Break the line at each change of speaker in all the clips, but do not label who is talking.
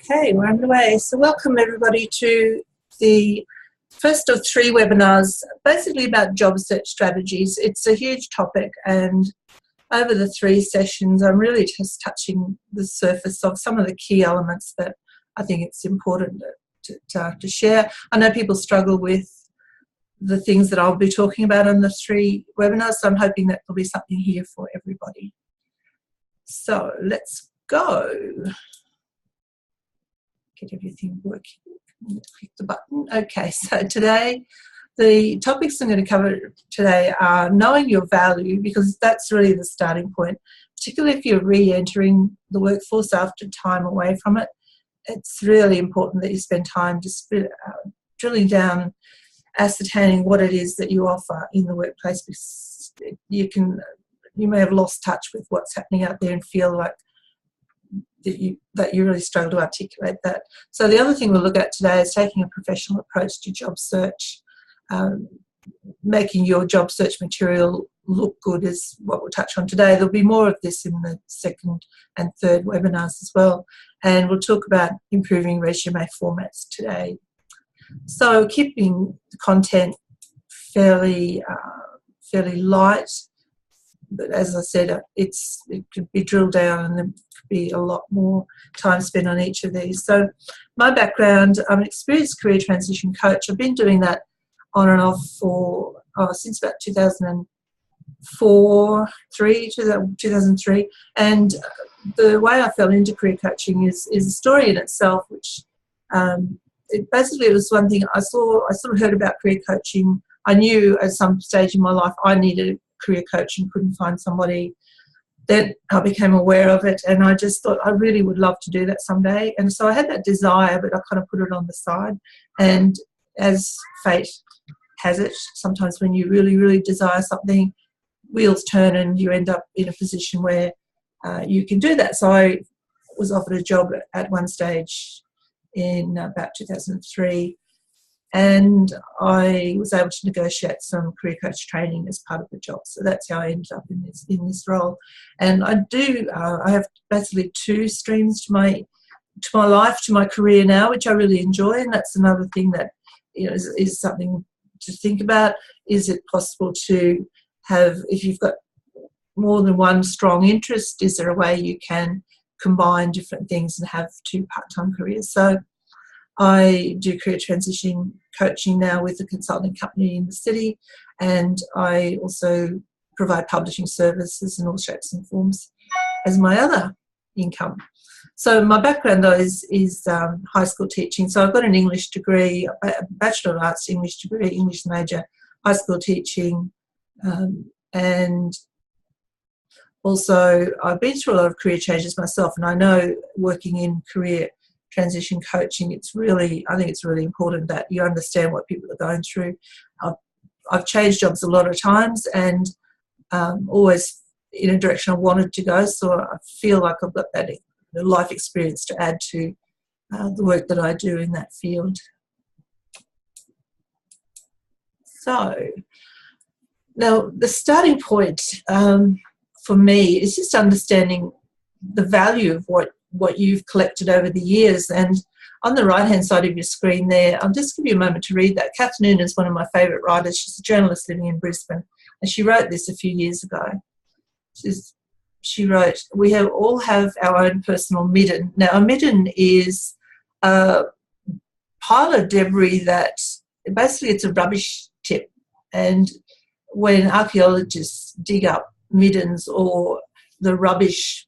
Okay, we're underway. So welcome everybody to the first of three webinars, basically about job search strategies. It's a huge topic, and over the three sessions I'm really just touching the surface of some of the key elements that I think it's important to share. I know people struggle with the things that I'll be talking about on the three webinars, so I'm hoping that there'll be something here for everybody. So let's go. Get everything working. Click the button. Okay, so today, the topics I'm going to cover today are knowing your value, because that's really the starting point, particularly if you're re-entering the workforce after time away from it. It's really important that you spend time just drilling down, ascertaining what it is that you offer in the workplace, because you may have lost touch with what's happening out there and feel like that you really struggle to articulate that. So the other thing we'll look at today is taking a professional approach to job search. Making your job search material look good is what we'll touch on today. There'll be more of this in the second and third webinars as well. And we'll talk about improving resume formats today. So keeping the content fairly light, but as I said, it could be drilled down and there could be a lot more time spent on each of these. So my background, I'm an experienced career transition coach. I've been doing that on and off since about 2003. And the way I fell into career coaching is a story in itself, which it was one thing I sort of heard about career coaching. I knew at some stage in my life I needed a career coach and couldn't find somebody. Then I became aware of it, and I just thought I really would love to do that someday. And so I had that desire, but I kind of put it on the side. And as fate has it, sometimes when you really, really desire something, wheels turn and you end up in a position where you can do that. So I was offered a job at one stage in about 2003, and I was able to negotiate some career coach training as part of the job. So that's how I ended up in this role. And I have basically two streams to my life, to my career now, which I really enjoy. And that's another thing that is something to think about. Is it possible to have, if you've got more than one strong interest, is there a way you can combine different things and have two part-time careers? So I do career transition coaching now with a consulting company in the city, and I also provide publishing services in all shapes and forms as my other income. So my background though is high school teaching. So I've got an English degree, a Bachelor of Arts English degree, English major, high school teaching, and also I've been through a lot of career changes myself, and I know working in career transition coaching, I think it's really important that you understand what people are going through. I've changed jobs a lot of times, and always in a direction I wanted to go, so I feel like I've got that life experience to add to the work that I do in that field. So now the starting point for me is just understanding the value of what you've collected over the years. And on the right-hand side of your screen there, I'll just give you a moment to read that. Kath Noonan is one of my favourite writers. She's a journalist living in Brisbane, and she wrote this a few years ago. She wrote, "We all have our own personal midden." Now, a midden is a pile of debris that basically it's a rubbish tip. And when archaeologists dig up middens or the rubbish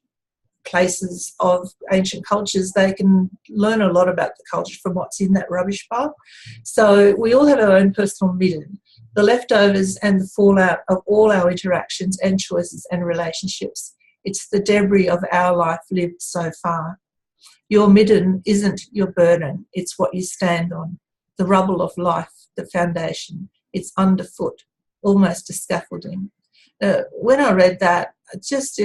places of ancient cultures, they can learn a lot about the culture from what's in that rubbish pile. So we all have our own personal midden, the leftovers and the fallout of all our interactions and choices and relationships. It's the debris of our life lived so far. Your midden isn't your burden, it's what you stand on, the rubble of life, the foundation. It's underfoot, almost a scaffolding. When I read that, I just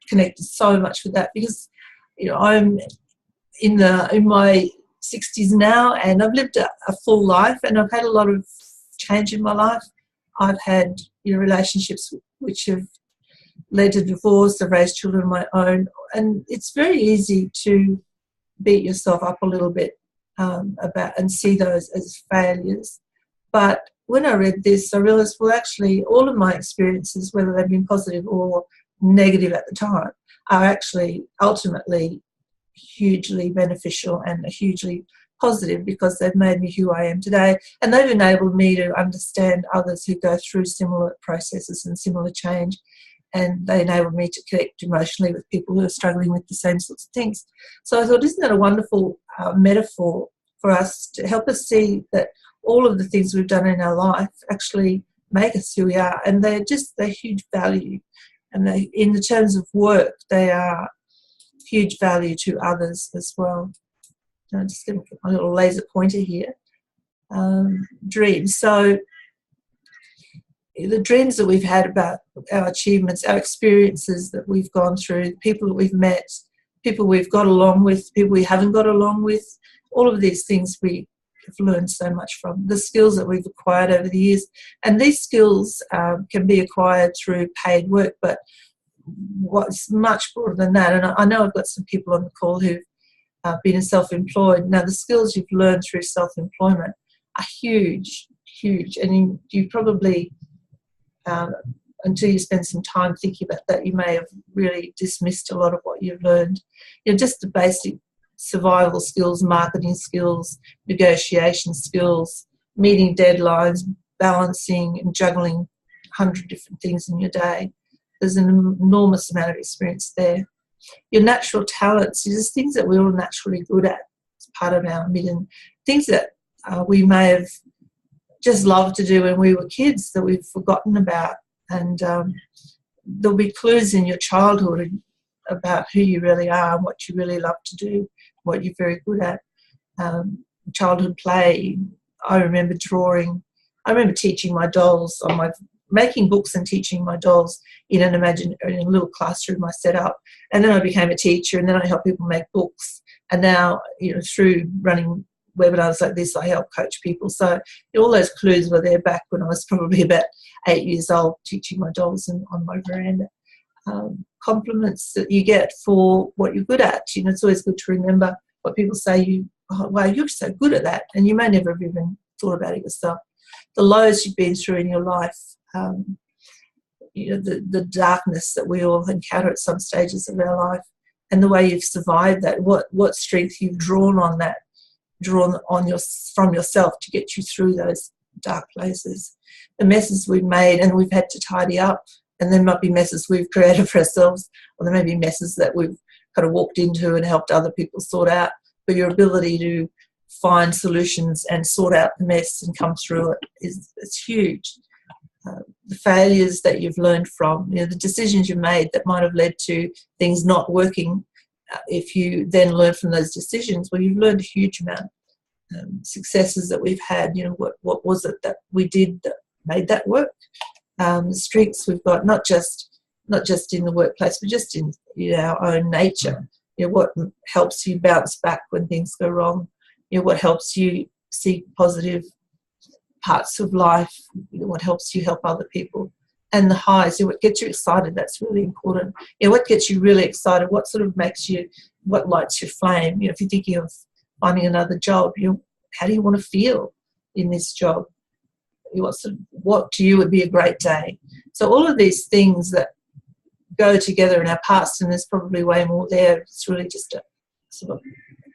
connected so much with that, because I'm in my 60s now, and I've lived a full life, and I've had a lot of change in my life. I've had relationships which have led to divorce. I've raised children of my own. And it's very easy to beat yourself up a little bit about and see those as failures. But when I read this, I realised, well, actually, all of my experiences, whether they've been positive or negative at the time, are actually ultimately hugely beneficial and hugely positive, because they've made me who I am today, and they've enabled me to understand others who go through similar processes and similar change, and they enable me to connect emotionally with people who are struggling with the same sorts of things. So I thought, isn't that a wonderful metaphor for us to help us see that all of the things we've done in our life actually make us who we are, and they're huge value. And they, in the terms of work, they are huge value to others as well. I'm just going to put my little laser pointer here. Dreams. So the dreams that we've had about our achievements, our experiences that we've gone through, people that we've met, people we've got along with, people we haven't got along with, all of these things we have learned so much from, the skills that we've acquired over the years. And these skills can be acquired through paid work, but what's much broader than that, and I know I've got some people on the call who've been self-employed. Now, the skills you've learned through self-employment are huge, huge, and you probably, until you spend some time thinking about that, you may have really dismissed a lot of what you've learned. Just the basic survival skills, marketing skills, negotiation skills, meeting deadlines, balancing and juggling 100 different things in your day. There's an enormous amount of experience there. Your natural talents, just things that we're all naturally good at. It's part of our million things that we may have just loved to do when we were kids that we've forgotten about. And there'll be clues in your childhood about who you really are and what you really love to do, what you're very good at. Childhood play. I remember drawing. I remember teaching my dolls making books and teaching my dolls in a little classroom I set up. And then I became a teacher, and then I help people make books. And now, through running webinars like this, I help coach people. So all those clues were there back when I was probably about 8 years old, teaching my dolls on my veranda. Compliments that you get for what you're good at. It's always good to remember what people say. Wow, you're so good at that. And you may never have even thought about it yourself. The lows you've been through in your life, the darkness that we all encounter at some stages of our life, and the way you've survived that, what strength you've drawn from yourself to get you through those dark places. The messes we've made and we've had to tidy up, and there might be messes we've created for ourselves, or there may be messes that we've kind of walked into and helped other people sort out. But your ability to find solutions and sort out the mess and come through it it's huge. The failures that you've learned from, the decisions you've made that might have led to things not working, if you then learn from those decisions, well, you've learned a huge amount. Successes that we've had, what was it that we did that made that work? The strengths we've got, not just in the workplace, but just in our own nature. What helps you bounce back when things go wrong? What helps you see positive parts of life? What helps you help other people? And the highs, what gets you excited, that's really important. What gets you really excited, what sort of makes you, what lights your flame? If you're thinking of finding another job, how do you want to feel in this job? What to you would be a great day? So all of these things that go together in our past, and there's probably way more there. It's really just a sort of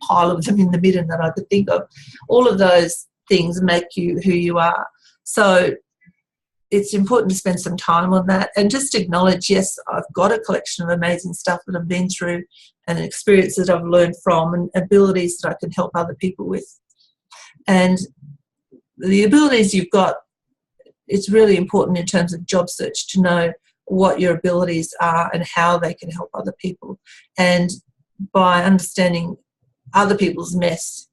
pile of them in the middle that I could think of. All of those things make you who you are. So it's important to spend some time on that and just acknowledge, yes, I've got a collection of amazing stuff that I've been through and experiences that I've learned from and abilities that I can help other people with. And the abilities you've got, it's really important in terms of job search to know what your abilities are and how they can help other people. And by understanding other people's mess,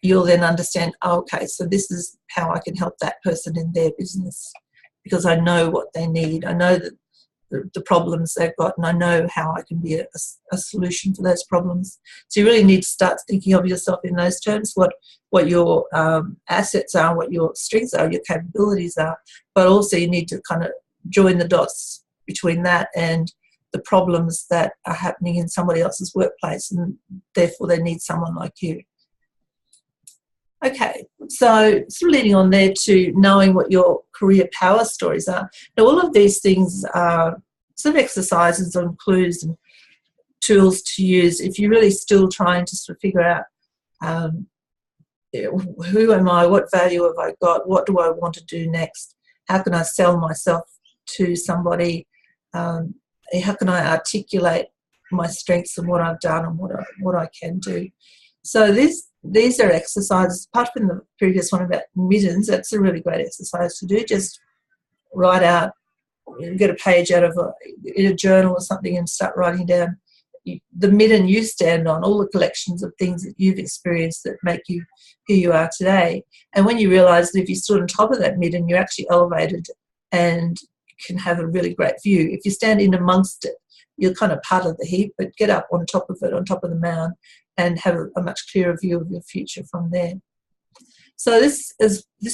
you'll then understand, okay, so this is how I can help that person in their business, because I know what they need. I know that the problems they've got, and I know how I can be a solution for those problems. So you really need to start thinking of yourself in those terms, what your assets are, what your strengths are, your capabilities are, but also you need to kind of join the dots between that and the problems that are happening in somebody else's workplace, and therefore they need someone like you. Okay, so sort of leading on there to knowing what your career power stories are. Now, all of these things are sort of exercises and clues and tools to use if you're really still trying to sort of figure out who am I, what value have I got, what do I want to do next, how can I sell myself to somebody, how can I articulate my strengths and what I've done and what I can do. So these are exercises, apart from the previous one about middens. That's a really great exercise to do. Just write out, get a page out of in a journal or something and start writing down the midden you stand on, all the collections of things that you've experienced that make you who you are today. And when you realise that if you stood on top of that midden, you're actually elevated and can have a really great view. If you stand in amongst it, you're kind of part of the heap, but get up on top of it, on top of the mound, and have a much clearer view of your future from there. So this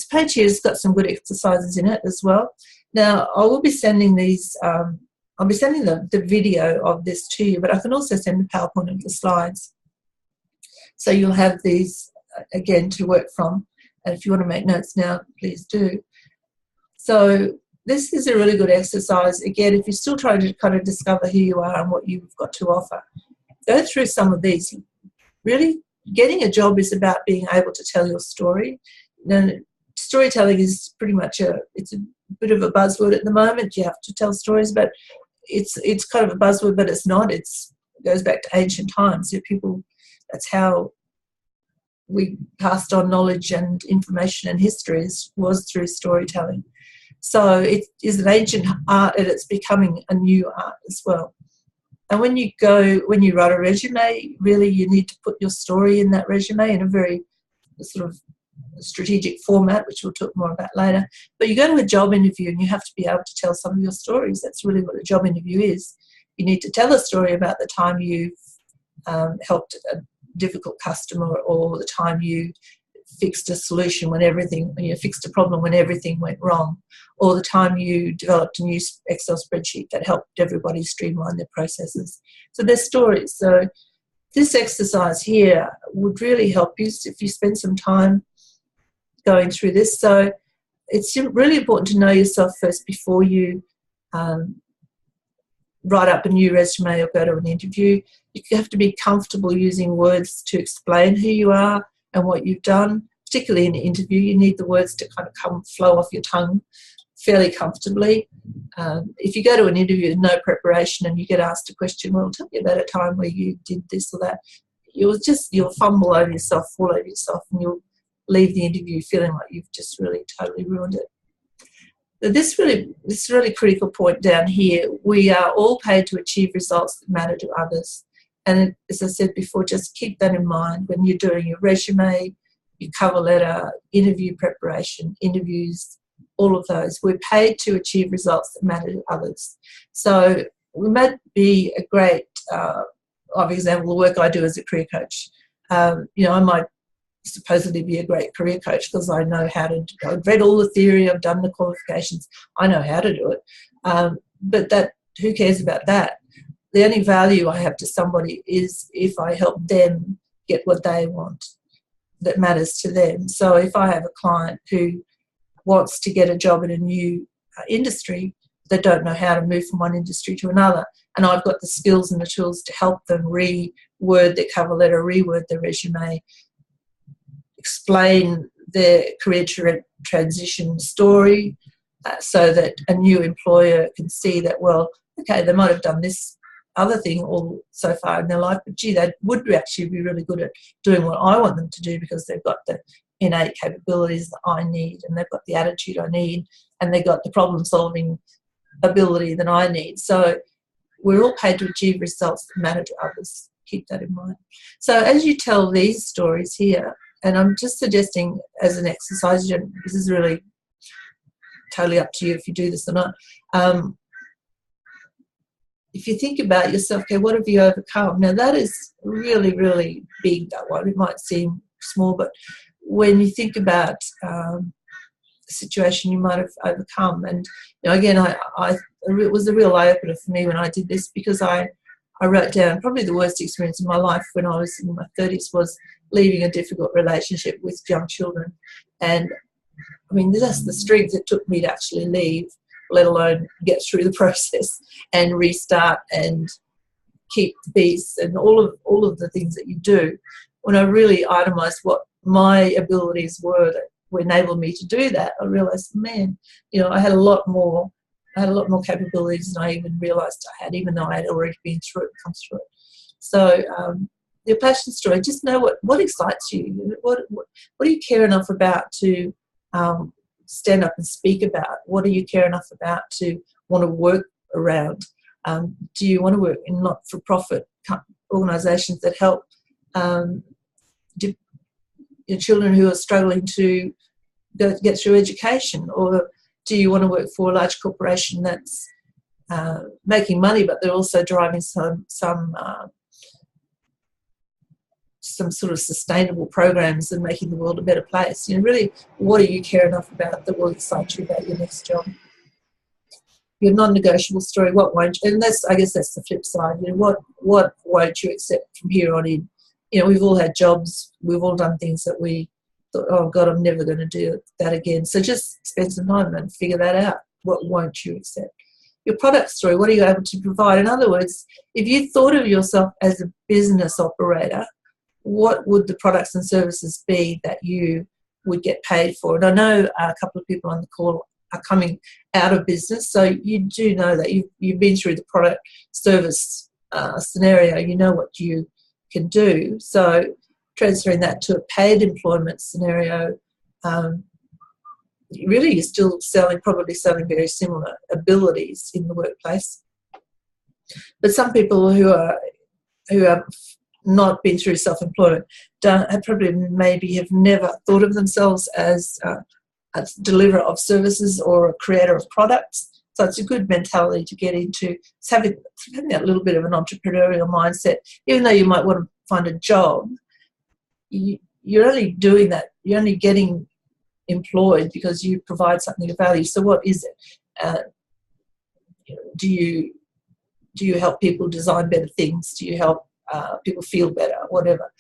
page here has got some good exercises in it as well. Now, I will be sending these, I'll be sending the video of this to you, but I can also send the PowerPoint of the slides. So you'll have these, again, to work from. And if you want to make notes now, please do. So this is a really good exercise. Again, if you're still trying to kind of discover who you are and what you've got to offer, go through some of these. Really, getting a job is about being able to tell your story. Now, storytelling is pretty much it's a bit of a buzzword at the moment. You have to tell stories, but it's kind of a buzzword, but it's not. It goes back to ancient times. That's how we passed on knowledge and information and histories, was through storytelling. So it is an ancient art, and it's becoming a new art as well. And when you write a resume, really you need to put your story in that resume in a very sort of strategic format, which we'll talk more about later. But you go to a job interview and you have to be able to tell some of your stories. That's really what a job interview is. You need to tell a story about the time you've helped a difficult customer, or the time you fixed a solution when you fixed a problem when everything went wrong, or the time you developed a new Excel spreadsheet that helped everybody streamline their processes. So they're stories. So this exercise here would really help you if you spend some time going through this. So it's really important to know yourself first before you write up a new resume or go to an interview. You have to be comfortable using words to explain who you are and what you've done. Particularly in an interview, you need the words to kind of flow off your tongue fairly comfortably. If you go to an interview with no preparation and you get asked a question, well, tell me about a time where you did this or that, you'll fumble over yourself, fall over yourself, and you'll leave the interview feeling like you've just really totally ruined it. But this really critical point down here, we are all paid to achieve results that matter to others. And as I said before, just keep that in mind when you're doing your resume, your cover letter, interview preparation, interviews, all of those. We're paid to achieve results that matter to others. So we might be a great, for example, the work I do as a career coach. I might supposedly be a great career coach because I know how to, I've read all the theory, I've done the qualifications, I know how to do it. But who cares about that? The only value I have to somebody is if I help them get what they want that matters to them. So if I have a client who wants to get a job in a new industry, they don't know how to move from one industry to another, and I've got the skills and the tools to help them reword their cover letter, reword their resume, explain their career transition story so that a new employer can see that, well, okay, they might have done this other thing all so far in their life, but gee, they would actually be really good at doing what I want them to do because they've got the innate capabilities that I need, and they've got the attitude I need, and they've got the problem-solving ability that I need. So we're all paid to achieve results that matter to others. Keep that in mind. So as you tell these stories here, and I'm just suggesting as an exercise, this is really totally up to you if you do this or not. If you think about yourself, okay, what have you overcome? Now that is really, really big, that one. It might seem small, but when you think about situation you might have overcome. And again, it was a real eye-opener for me when I did this, because I wrote down probably the worst experience in my life when I was in my 30s was leaving a difficult relationship with young children. And I mean, that's the strength it took me to actually leave, let alone get through the process and restart and keep the peace and all of the things that you do. When I really itemised what my abilities were that would enable me to do that, I realised, man, I had a lot more capabilities than I even realised I had, even though I had already come through it. So your passion story, just know what excites you. What do you care enough about to stand up and speak about? What do you care enough about to want to work around? Do you want to work in not-for-profit organisations that help children who are struggling to get through education? Or do you want to work for a large corporation that's making money, but they're also driving some sort of sustainable programs and making the world a better place? Really, what do you care enough about that will excite you about your next job? Your non-negotiable story, what won't you? And I guess that's the flip side. What won't you accept from here on in? We've all had jobs, we've all done things that we thought, oh God, I'm never going to do that again. So just spend some time and figure that out. What won't you accept? Your product story, what are you able to provide? In other words, if you thought of yourself as a business operator, what would the products and services be that you would get paid for? And I know a couple of people on the call are coming out of business, so you do know that you've been through the product service scenario. You know what you can do. So transferring that to a paid employment scenario, really you're still probably selling very similar abilities in the workplace. But some people who have not been through self-employment maybe have never thought of themselves as a deliverer of services or a creator of products. So it's a good mentality to get into. It's having that little bit of an entrepreneurial mindset. Even though you might want to find a job, you're only doing that. You're only getting employed because you provide something of value. So what is it? Do you help people design better things? Do you help people feel better? Whatever.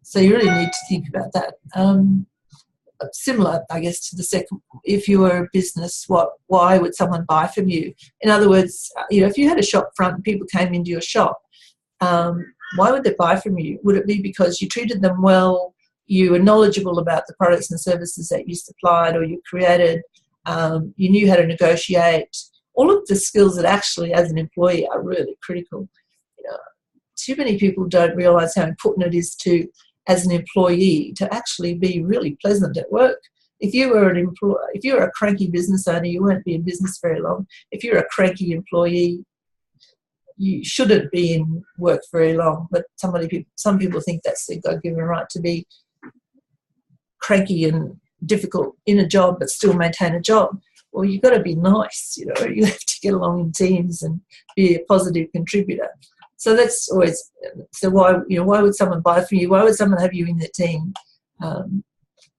So you really need to think about that. Similar, I guess, to the second. If you were a business, why would someone buy from you? In other words, if you had a shop front and people came into your shop, why would they buy from you? Would it be because you treated them well, you were knowledgeable about the products and services that you supplied or you created, you knew how to negotiate? All of the skills that actually, as an employee, are really critical. Too many people don't realise how important it is to, as an employee, to actually be really pleasant at work. If you were a cranky business owner, you won't be in business very long. If you're a cranky employee, you shouldn't be in work very long. But some people think that's their God-given right, to be cranky and difficult in a job but still maintain a job. Well, you've got to be nice. You have to get along in teams and be a positive contributor. So that's always, why would someone buy from you? Why would someone have you in their team?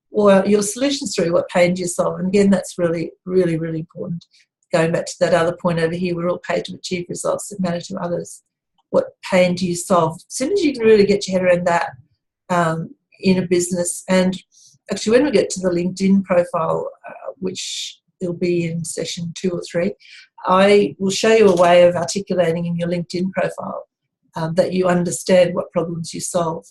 Or your solution story, what pain do you solve? And again, that's really, really, really important. Going back to that other point over here, we're all paid to achieve results that matter to others. What pain do you solve? As soon as you can really get your head around that in a business, and actually when we get to the LinkedIn profile, which it'll be in session 2 or 3, I will show you a way of articulating in your LinkedIn profile that you understand what problems you solve.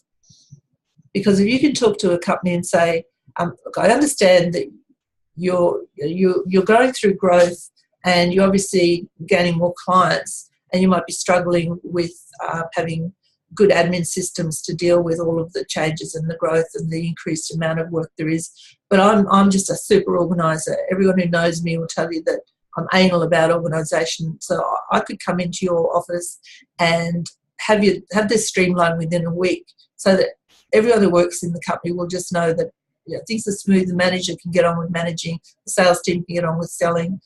Because if you can talk to a company and say, look, I understand that you're going through growth and you're obviously gaining more clients and you might be struggling with having good admin systems to deal with all of the changes and the growth and the increased amount of work there is. But I'm just a super organiser. Everyone who knows me will tell you that I'm anal about organisation. So I could come into your office and have this streamlined within a week so that everyone who works in the company will just know that things are smooth. The manager can get on with managing, the sales team can get on with selling,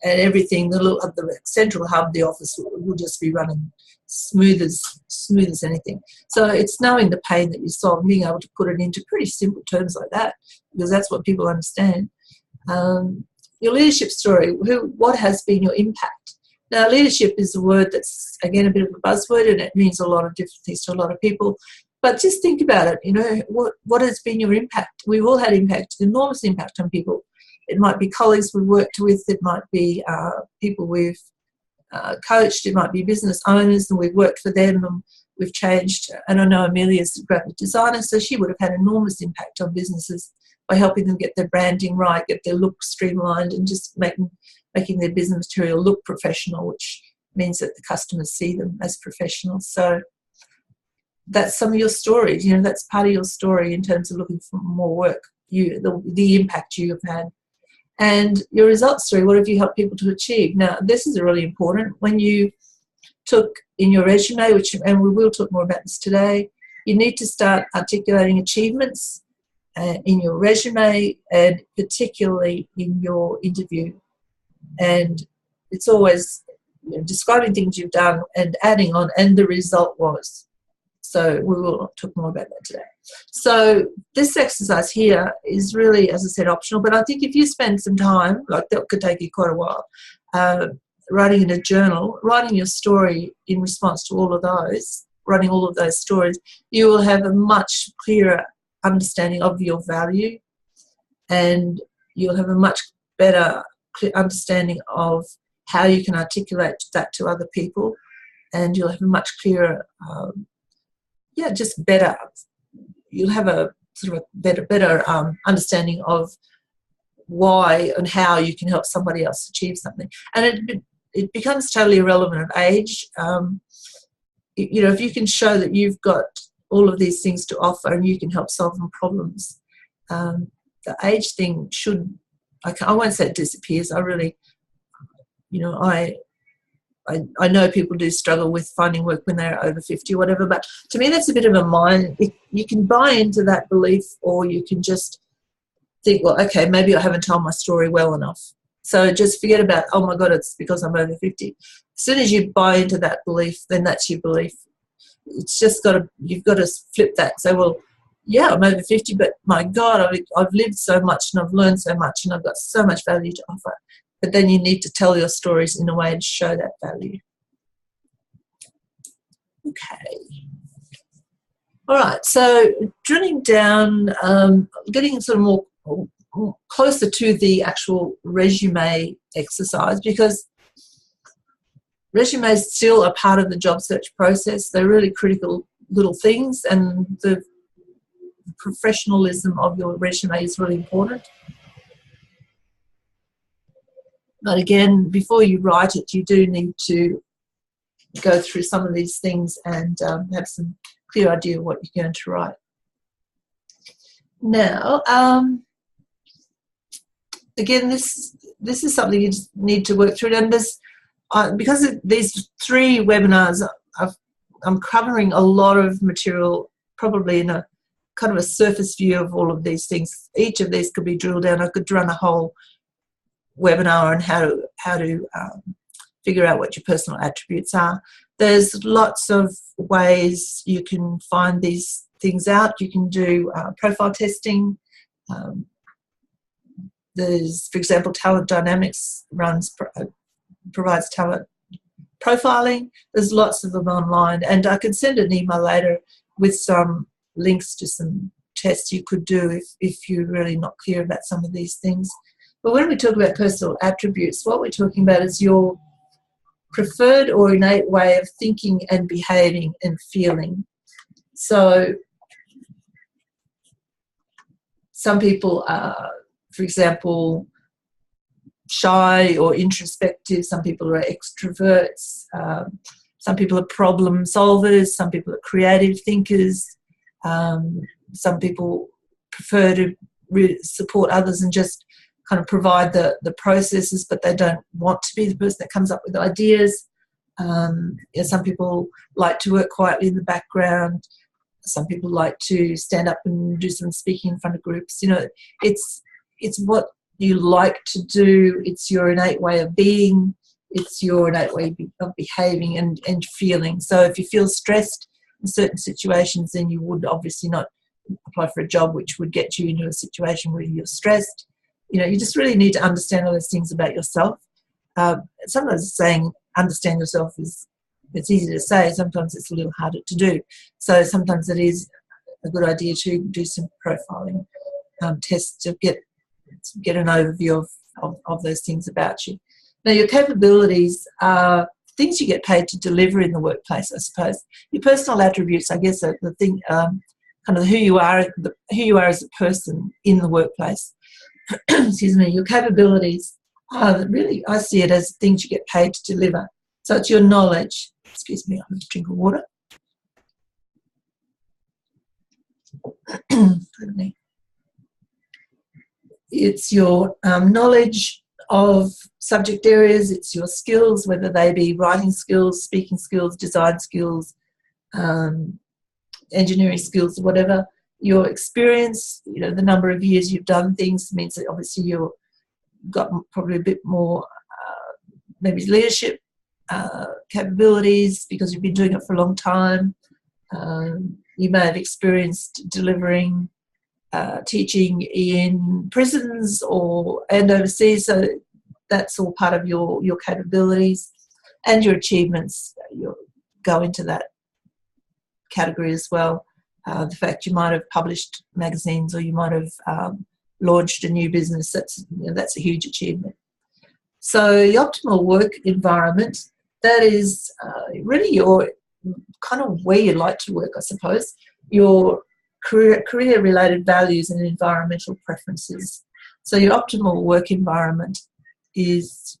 and everything. The central hub, the office, will just be running smooth as anything. So it's knowing the pain that you solve and being able to put it into pretty simple terms like that, because that's what people understand. Your leadership story, what has been your impact? Now, leadership is a word that's, again, a bit of a buzzword, and it means a lot of different things to a lot of people. But just think about it, you know, what has been your impact? We've all had impact, enormous impact on people. It might be colleagues we've worked with, it might be people we've coached, it might be business owners and we've worked for them and we've changed. And I know Amelia's a graphic designer, so she would have had enormous impact on businesses by helping them get their branding right, get their look streamlined, and just making their business material look professional, which means that the customers see them as professionals. So that's some of your stories, you know, that's part of your story in terms of looking for more work, the impact you have had. And your results story, what have you helped people to achieve? Now, this is really important. When you took in your resume, and we will talk more about this today, you need to start articulating achievements in your resume and particularly in your interview. And it's always, you know, describing things you've done and adding on, and the result was. So we will talk more about that today. So this exercise here is really, as I said, optional. But I think if you spend some time, like that could take you quite a while, writing in a journal, writing your story in response to all of those, writing all of those stories, you will have a much clearer understanding of your value, and you'll have a much better understanding of how you can articulate that to other people, and you'll have a much clearer just better. You'll have a sort of a better understanding of why and how you can help somebody else achieve something. And it becomes totally irrelevant of age. You know, if you can show that you've got all of these things to offer and you can help solve them problems, the age thing should, I won't say it disappears. I really, you know, I know people do struggle with finding work when they're over 50 or whatever, but to me that's a bit of a mind. You can buy into that belief, or you can just think, well, okay, maybe I haven't told my story well enough. So just forget about, oh my God, it's because I'm over 50. As soon as you buy into that belief, then that's your belief. It's just you've got to flip that. Say, well, yeah, I'm over 50, but my God, I've lived so much and I've learned so much and I've got so much value to offer. But then you need to tell your stories in a way and show that value. Okay. All right, so drilling down, getting sort of more closer to the actual resume exercise, because resumes still are part of the job search process. They're really critical little things, and the professionalism of your resume is really important. But again, before you write it, you do need to go through some of these things and have some clear idea of what you're going to write. Now, again, this is something you just need to work through. And this, because of these 3 webinars, I'm covering a lot of material, probably in a kind of a surface view of all of these things. Each of these could be drilled down. I could run a whole webinar on how to figure out what your personal attributes are. There's lots of ways you can find these things out. You can do profile testing. There's, for example, Talent Dynamics provides talent profiling. There's lots of them online, and I could send an email later with some links to some tests you could do if you're really not clear about some of these things. But when we talk about personal attributes, what we're talking about is your preferred or innate way of thinking and behaving and feeling. So some people are, for example, shy or introspective. Some people are extroverts. Some people are problem solvers. Some people are creative thinkers. Some people prefer to support others and just kind of provide the processes, but they don't want to be the person that comes up with ideas. Some people like to work quietly in the background. Some people like to stand up and do some speaking in front of groups. You know, it's what you like to do. It's your innate way of being. It's your innate way of behaving and feeling. So if you feel stressed in certain situations, then you would obviously not apply for a job which would get you into a situation where you're stressed. you just really need to understand all those things about yourself. Sometimes saying understand yourself it's easy to say. Sometimes it's a little harder to do. So sometimes it is a good idea to do some profiling tests to get an overview of those things about you. Now, your capabilities are things you get paid to deliver in the workplace, I suppose. Your personal attributes, I guess, are the thing, kind of who you are as a person in the workplace. Excuse me. Your capabilities are really, I see it as things you get paid to deliver. So it's your knowledge. Excuse me, I'm going to drink of water. It's your knowledge of subject areas, it's your skills, whether they be writing skills, speaking skills, design skills, engineering skills, whatever. Your experience, the number of years you've done things means that obviously you've got probably a bit more maybe leadership capabilities because you've been doing it for a long time. You may have experienced delivering teaching in prisons and overseas, so that's all part of your capabilities, and your achievements go into that category as well. The fact you might have published magazines or you might have launched a new business, that's a huge achievement. So the optimal work environment, that is really your kind of where you like to work, I suppose, your career-related values and environmental preferences. So your optimal work environment is,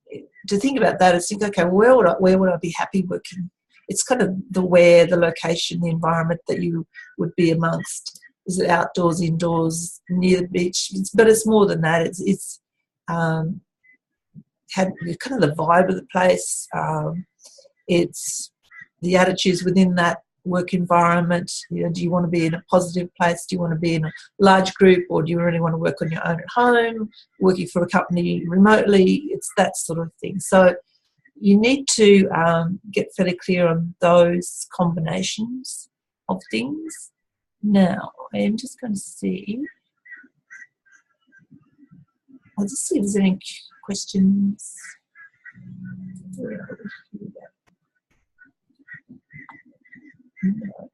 to think about that, is think, okay, where would I be happy working? It's kind of the location, the environment that you would be amongst. Is it outdoors, indoors, near the beach? But it's more than that. It's kind of the vibe of the place. It's the attitudes within that work environment. Do you want to be in a positive place? Do you want to be in a large group, or do you really want to work on your own at home, working for a company remotely? It's that sort of thing. So you need to get fairly clear on those combinations of things. Now, I am just going to see. I'll just see if there's any questions.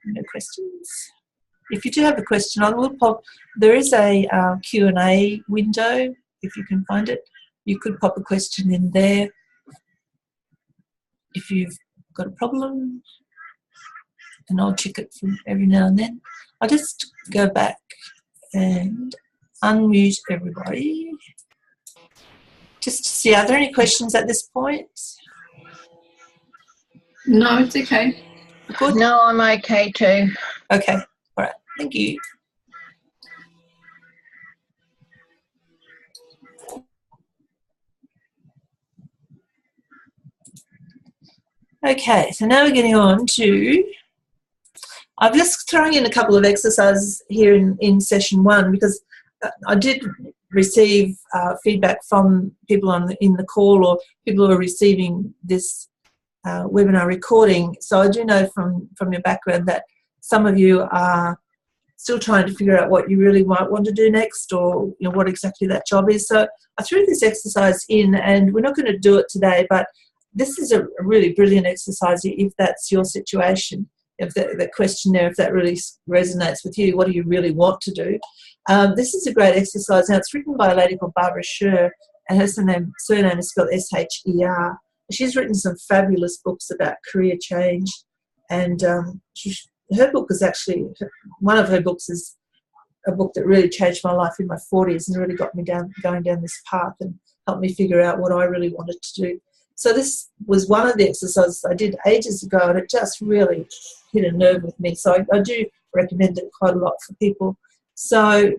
No questions. If you do have a question, I will pop. There is a Q&A window, if you can find it. You could pop a question in there if you've got a problem, and I'll check it from every now and then. I'll just go back and unmute everybody just to see, are there any questions at this point?
No, it's okay.
Good?
No, I'm okay too.
Okay, all right, thank you. Okay, so now we're getting on to, I'm just throwing in a couple of exercises here in session one, because I did receive feedback from people in the call, or people who are receiving this webinar recording. So I do know from your background that some of you are still trying to figure out what you really might want to do next, or what exactly that job is. So I threw this exercise in, and we're not going to do it today, but this is a really brilliant exercise if that's your situation. If the questionnaire, if that really resonates with you, what do you really want to do? This is a great exercise. Now, it's written by a lady called Barbara Sher, and her surname is spelled S-H-E-R. She's written some fabulous books about career change, and her book is actually, one of her books is a book that really changed my life in my 40s and really got me going down this path and helped me figure out what I really wanted to do. So this was one of the exercises I did ages ago, and it just really hit a nerve with me. So I do recommend it quite a lot for people. So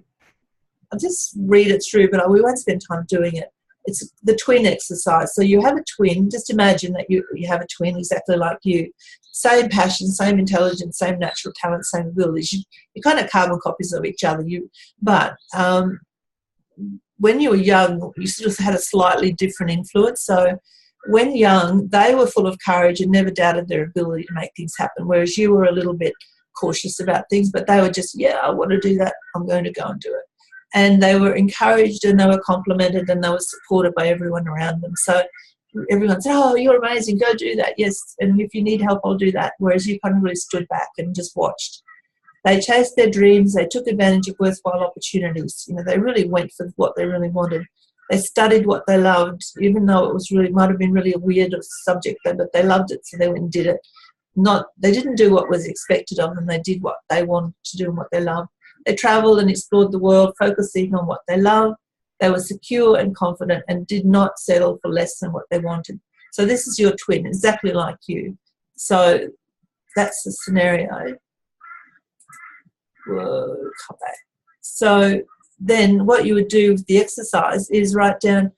I'll just read it through, but we won't spend time doing it. It's the twin exercise. So you have a twin. Just imagine that you have a twin exactly like you. Same passion, same intelligence, same natural talent, same abilities. You're kind of carbon copies of each other. But when you were young, you sort of had a slightly different influence. So when young, they were full of courage and never doubted their ability to make things happen, whereas you were a little bit cautious about things, but they were just, I want to do that, I'm going to go and do it. and they were encouraged and they were complimented and they were supported by everyone around them. So everyone said, oh, you're amazing, go do that, yes, and if you need help, I'll do that, whereas you kind of really stood back and just watched. They chased their dreams, they took advantage of worthwhile opportunities. You know, they really went for what they really wanted. They studied what they loved, even though it was really, might have been really a weird subject, but they loved it, so they went and did it. They didn't do what was expected of them, they did what they wanted to do and what they loved. They travelled and explored the world, focusing on what they loved. They were secure and confident and did not settle for less than what they wanted. So this is your twin, exactly like you. So that's the scenario. Whoa, come back. So then what you would do with the exercise is write down,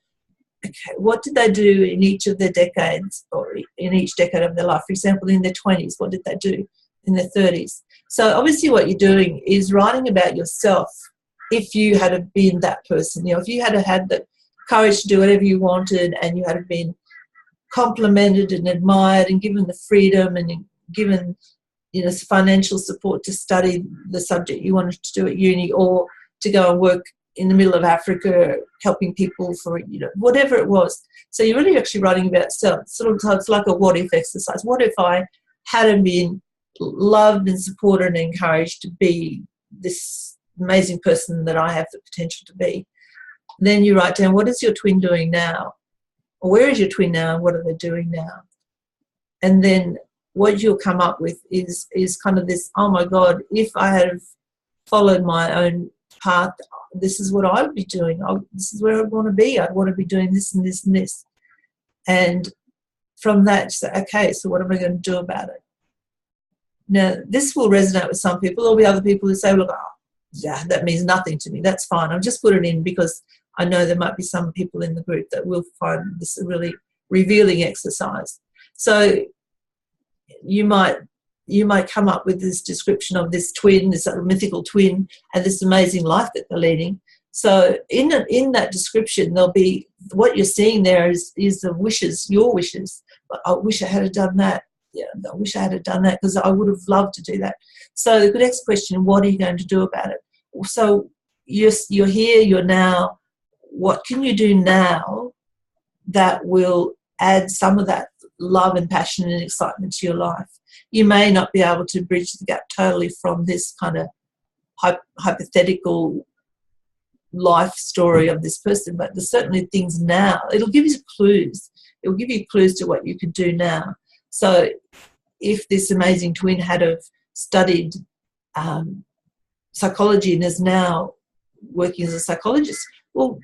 okay, what did they do in each of their decades, or in each decade of their life? For example, in their 20s, what did they do? In their 30s? So obviously what you're doing is writing about yourself if you had been that person. You know, if you had had the courage to do whatever you wanted and you had been complimented and admired and given the freedom and given, you know, financial support to study the subject you wanted to do at uni, or to go and work in the middle of Africa helping people for, you know, whatever it was. So you're really actually writing about self. It's like a what if exercise. What if I hadn't been loved and supported and encouraged to be this amazing person that I have the potential to be? Then you write down, what is your twin doing now? Or where is your twin now and what are they doing now? And then what you'll come up with is kind of this, oh my God, if I had followed my own path, this is what I would be doing. This is where I'd want to be. I'd want to be doing this and this and this. And from that, say, okay, so what am I going to do about it? Now, this will resonate with some people. There'll be other people who say, look, oh, yeah, that means nothing to me. That's fine. I'll just put it in because I know there might be some people in the group that will find this a really revealing exercise. So you might come up with this description of this twin, this mythical twin, and this amazing life that they're leading. So in that description, there'll be, what you're seeing there is the wishes, your wishes. I wish I had done that. Yeah, I wish I had done that because I would have loved to do that. So the next question, what are you going to do about it? So you're here, you're now. What can you do now that will add some of that love and passion and excitement to your life? You may not be able to bridge the gap totally from this kind of hypothetical life story of this person, but there's certainly things now. It'll give you clues. It will give you clues to what you could do now. So if this amazing twin had have studied psychology and is now working as a psychologist, well,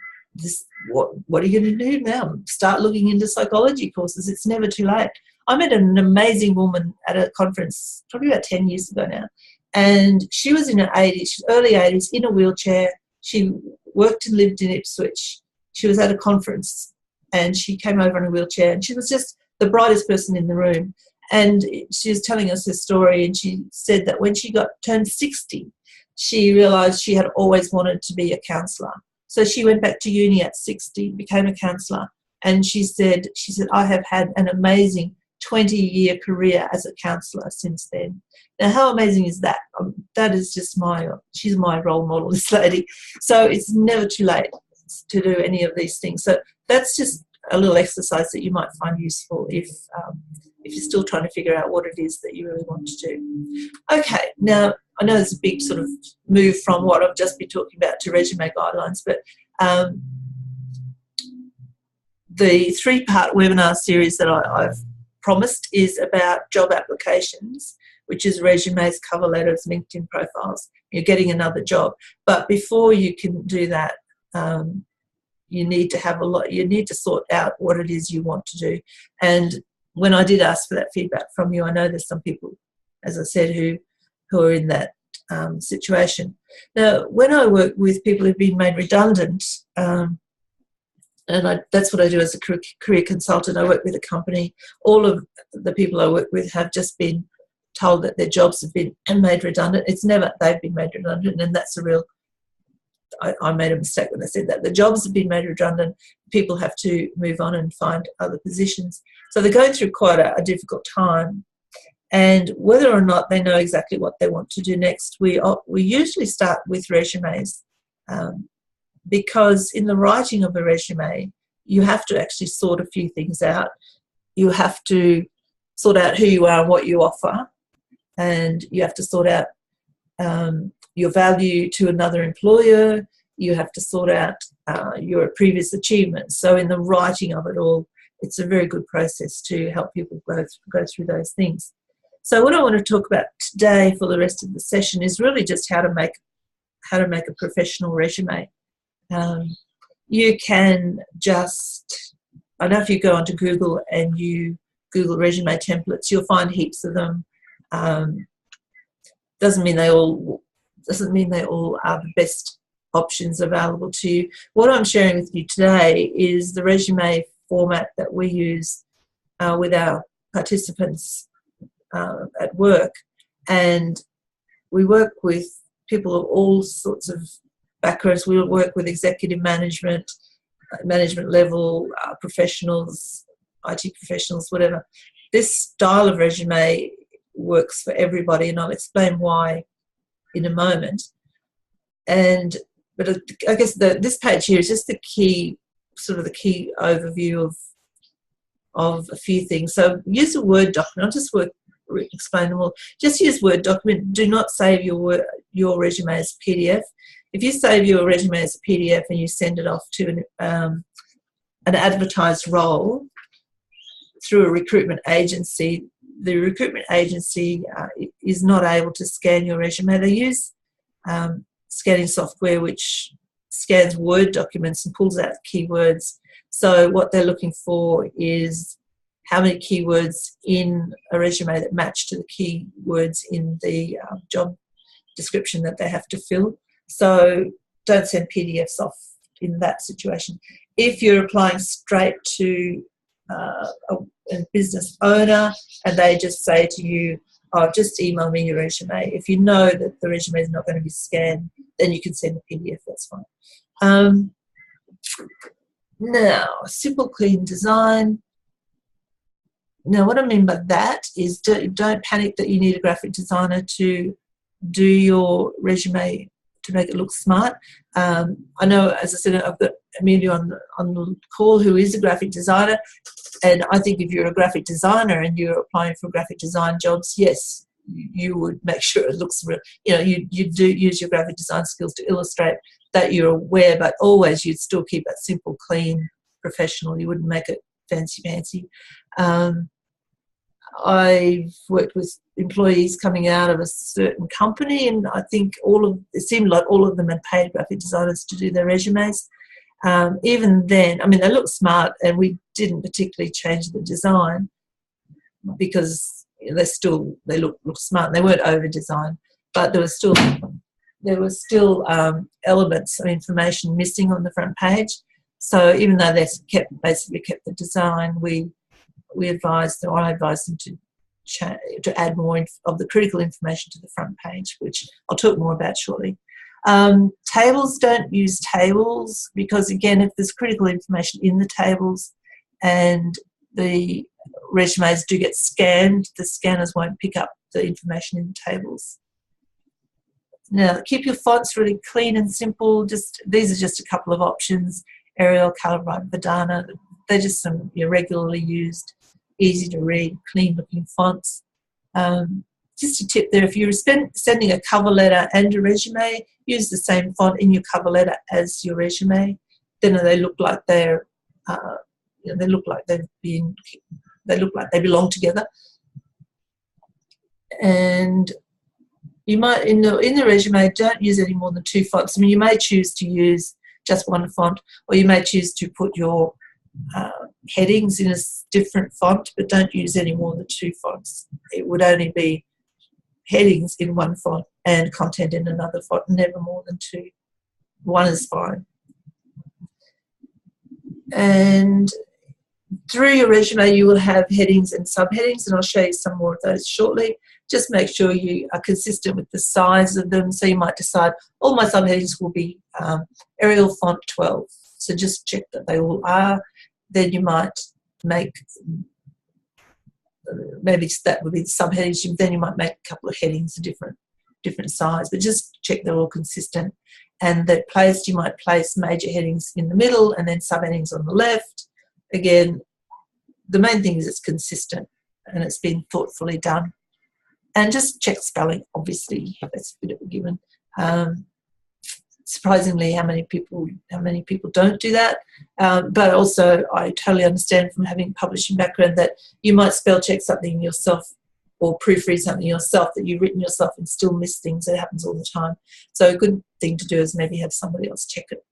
what are you going to do now? Start looking into psychology courses. It's never too late. I met an amazing woman at a conference probably about 10 years ago now, and she was in her 80s, early 80s, in a wheelchair. She worked and lived in Ipswich. She was at a conference and she came over in a wheelchair, and she was just the brightest person in the room. And she was telling us her story, and she said that when she turned 60, she realised she had always wanted to be a counsellor. So she went back to uni at 60, became a counsellor, and she said, I have had an amazing 20-year career as a counsellor since then. Now, how amazing is that? That is just she's my role model, this lady. So it's never too late to do any of these things. So that's just a little exercise that you might find useful if you're still trying to figure out what it is that you really want to do. Okay, now I know there's a big sort of move from what I've just been talking about to resume guidelines, but the 3-part webinar series that I've promised is about job applications, which is resumes, cover letters, LinkedIn profiles. You're getting another job. But before you can do that, you need to sort out what it is you want to do. And when I did ask for that feedback from you, I know there's some people, as I said, who are in that situation. Now, when I work with people who've been made redundant, that's what I do as a career consultant. I work with a company. All of the people I work with have just been told that their jobs have been made redundant. It's never they've been made redundant, and that's a real... I made a mistake when I said that. The jobs have been made redundant. People have to move on and find other positions. So they're going through quite a difficult time. And whether or not they know exactly what they want to do next, we usually start with resumes. because in the writing of a resume, you have to actually sort a few things out. You have to sort out who you are and what you offer, and you have to sort out your value to another employer. You have to sort out your previous achievements. So in the writing of it all, it's a very good process to help people go through those things. So what I want to talk about today for the rest of the session is really just how to make a professional resume. You can just, I know if you go onto Google and you Google resume templates, you'll find heaps of them. Doesn't mean they all are the best options available to you. What I'm sharing with you today is the resume format that we use with our participants at work, and we work with people of all sorts of backgrounds. We work with executive management level professionals, IT professionals, whatever. This style of resume works for everybody, and I'll explain why in a moment. But I guess this page here is just the key overview of a few things. So use a Word document. I'll just explain them all. Just use Word document. Do not save your resume as a PDF. If you save your resume as a PDF and you send it off to an advertised role through a recruitment agency, the recruitment agency is not able to scan your resume. They use scanning software which scans Word documents and pulls out keywords. So what they're looking for is how many keywords in a resume that match to the keywords in the job description that they have to fill. So don't send PDFs off in that situation. If you're applying straight to a business owner and they just say to you, oh, just email me your resume. If you know that the resume is not going to be scanned, then you can send a PDF, that's fine. Now, simple, clean design. Now, what I mean by that is don't panic that you need a graphic designer to do your resume to make it look smart. I know, as I said, I've got Amelia on the call who is a graphic designer, and I think if you're a graphic designer and you're applying for graphic design jobs, yes, you would make sure it looks real. You know, you do use your graphic design skills to illustrate that you're aware, but always you'd still keep it simple, clean, professional. You wouldn't make it fancy. I've worked with employees coming out of a certain company, and I think it seemed like all of them had paid graphic designers to do their resumes. Even then, I mean, they look smart, and we didn't particularly change the design because they look smart. They weren't over designed, but there were still elements of information missing on the front page. So even though they basically kept the design, I advised them to add more of the critical information to the front page, which I'll talk more about shortly. Tables, don't use tables because, again, if there's critical information in the tables and the resumes do get scanned, the scanners won't pick up the information in the tables. Now, keep your fonts really clean and simple. These are just a couple of options. Arial, Colorblind, Verdana. They're just some regularly used, easy to read, clean looking fonts. Just a tip there, if you're sending a cover letter and a resume, use the same font in your cover letter as your resume. Then they look like they belong together. And you might in the resume don't use any more than 2 fonts. I mean, you may choose to use just one font, or you may choose to put your headings in a different font, but don't use any more than 2 fonts. It would only be headings in one font and content in another font, never more than 2. 1 is fine. And through your resume, you will have headings and subheadings, and I'll show you some more of those shortly. Just make sure you are consistent with the size of them. So you might decide, all my subheadings will be Arial font 12. So just check that they all are. Then you might make, maybe that would be the subheadings. Then you might make a couple of headings of different size, but just check they're all consistent. and that you might place major headings in the middle and then subheadings on the left. Again, the main thing is it's consistent and it's been thoughtfully done. And just check spelling, obviously, that's a bit of a given. Surprisingly, how many people don't do that. But also, I totally understand from having a publishing background that you might spell check something yourself or proofread something yourself that you've written yourself and still miss things. It happens all the time. So a good thing to do is maybe have somebody else check it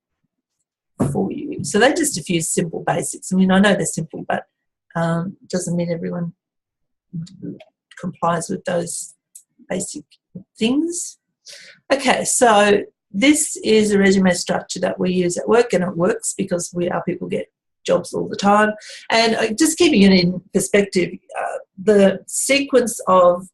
for you. So they're just a few simple basics. I mean, I know they're simple, but doesn't mean everyone complies with those basic things. Okay, so this is a resume structure that we use at work, and it works because our people get jobs all the time. And just keeping it in perspective, the sequence of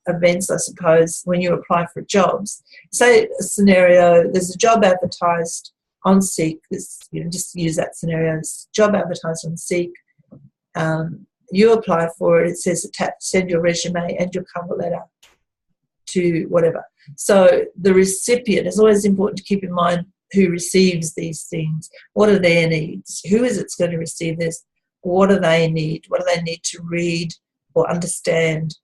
events, I suppose, when you apply for jobs. Say a scenario, there's a job advertised on Seek. Just use that scenario. It's job advertised on Seek. You apply for it. It says attach, send your resume and your cover letter to whatever. So the recipient, is always important to keep in mind who receives these things. What are their needs? Who is it's going to receive this? What do they need? What do they need to read or understand?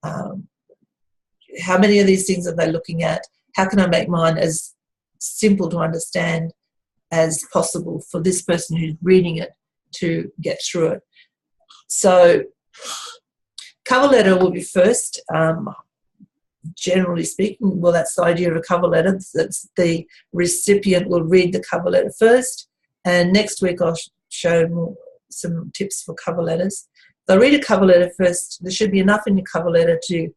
How many of these things are they looking at? How can I make mine as simple to understand as possible for this person who's reading it to get through it? So cover letter will be first. Generally speaking, well, that's the idea of a cover letter. That's the recipient will read the cover letter first, and next week I'll show some tips for cover letters. They'll read a cover letter first. There should be enough in your cover letter to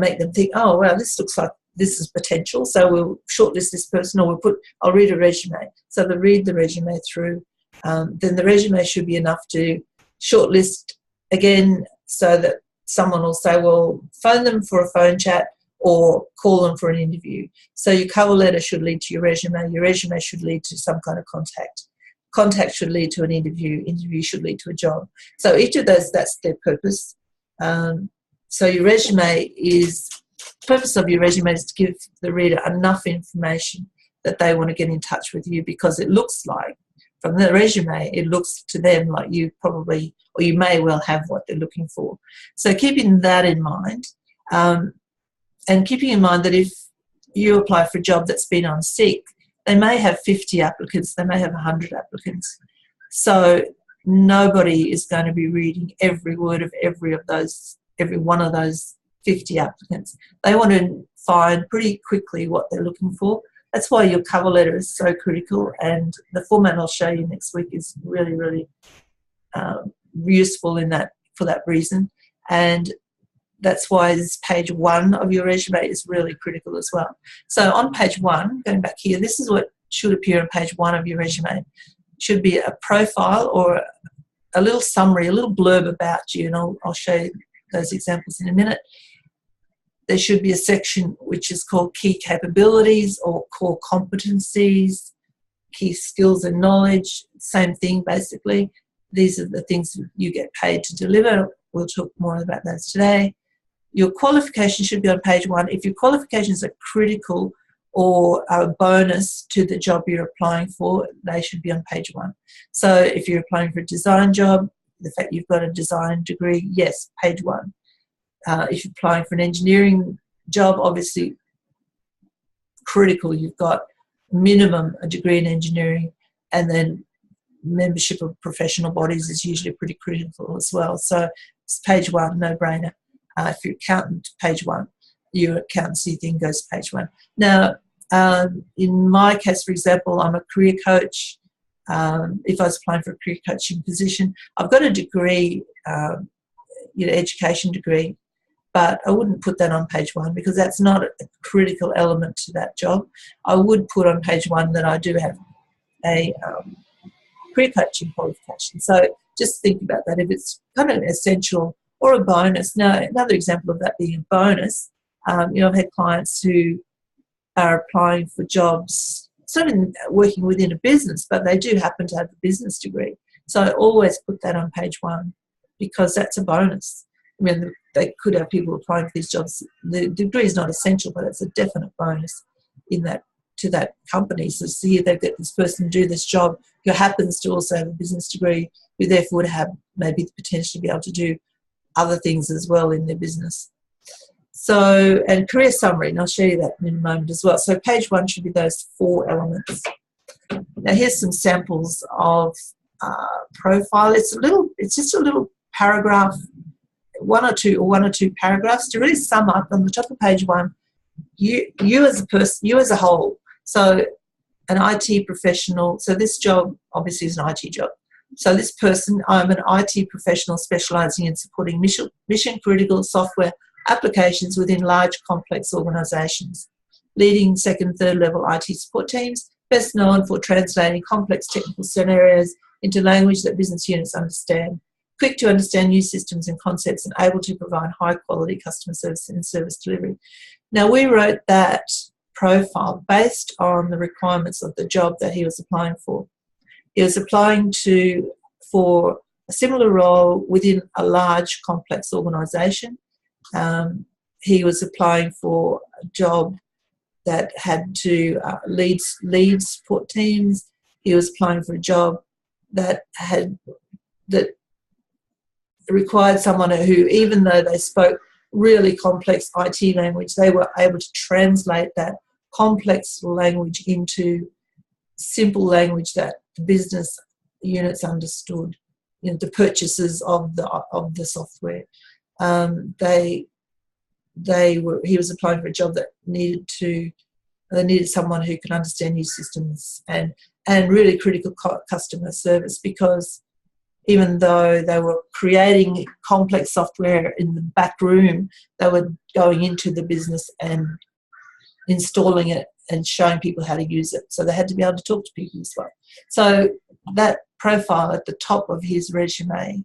make them think, oh, wow, this looks like this is potential, so we'll shortlist this person, or I'll read a resume. So they'll read the resume through. Then the resume should be enough to shortlist again, so that someone will say, well, phone them for a phone chat or call them for an interview. So your cover letter should lead to your resume should lead to some kind of contact should lead to an interview should lead to a job. So each of those, that's their purpose. So your purpose of your resume is to give the reader enough information that they want to get in touch with you, because it looks like, from the resume, it looks to them like you probably, or you may well have what they're looking for. So keeping that in mind, and keeping in mind that if you apply for a job that's been on Seek, they may have 50 applicants, they may have 100 applicants. So nobody is going to be reading every word of every one of those 50 applicants. They want to find pretty quickly what they're looking for. That's why your cover letter is so critical, and the format I'll show you next week is really, really useful for that reason. And that's why this page 1 of your resume is really critical as well. So on page 1, going back here, this is what should appear on page 1 of your resume. It should be a profile or a little summary, a little blurb about you, and I'll show you those examples in a minute. There should be a section which is called key capabilities or core competencies, key skills and knowledge, same thing basically. These are the things you get paid to deliver. We'll talk more about those today. Your qualifications should be on page 1. If your qualifications are critical or are a bonus to the job you're applying for, they should be on page 1. So if you're applying for a design job, the fact you've got a design degree, yes, page 1. If you're applying for an engineering job, obviously critical, you've got minimum a degree in engineering, and then membership of professional bodies is usually pretty critical as well. So it's page 1, no-brainer. If you're accountant, page 1. Your accountancy thing goes to page 1. Now, in my case, for example, I'm a career coach. If I was applying for a career coaching position, I've got a degree, education degree, but I wouldn't put that on page 1 because that's not a critical element to that job. I would put on page 1 that I do have a career coaching qualification. So just think about that. If it's kind of essential or a bonus. Now, another example of that being a bonus, I've had clients who are applying for jobs, sort of working within a business, but they do happen to have a business degree. So I always put that on page 1 because that's a bonus. I mean, they could have people applying for these jobs. The degree is not essential, but it's a definite bonus in that to that company. So see, they've got this person do this job who happens to also have a business degree, who therefore would have maybe the potential to be able to do other things as well in their business. So, and career summary, and I'll show you that in a moment as well. So page 1 should be those 4 elements. Now here's some samples of profile. It's just a little paragraph, one or two paragraphs to really sum up on the top of page 1, you as a person, you as a whole. So an IT professional, so this job obviously is an IT job. So this person, I'm an IT professional specialising in supporting mission critical software applications within large complex organisations, leading 2nd and 3rd level IT support teams, best known for translating complex technical scenarios into language that business units understand, quick to understand new systems and concepts, and able to provide high quality customer service and service delivery. Now we wrote that profile based on the requirements of the job that he was applying for. He was applying for a similar role within a large complex organisation. He was applying for a job that had to lead support teams. He was applying for a job that required someone who, even though they spoke really complex IT language, they were able to translate that complex language into simple language that the business units understood. You know, the purchasers of the software. He was applying for a job that needed someone who could understand new systems and really critical customer service, because even though they were creating complex software in the back room, they were going into the business and installing it and showing people how to use it. So they had to be able to talk to people as well. So that profile at the top of his resume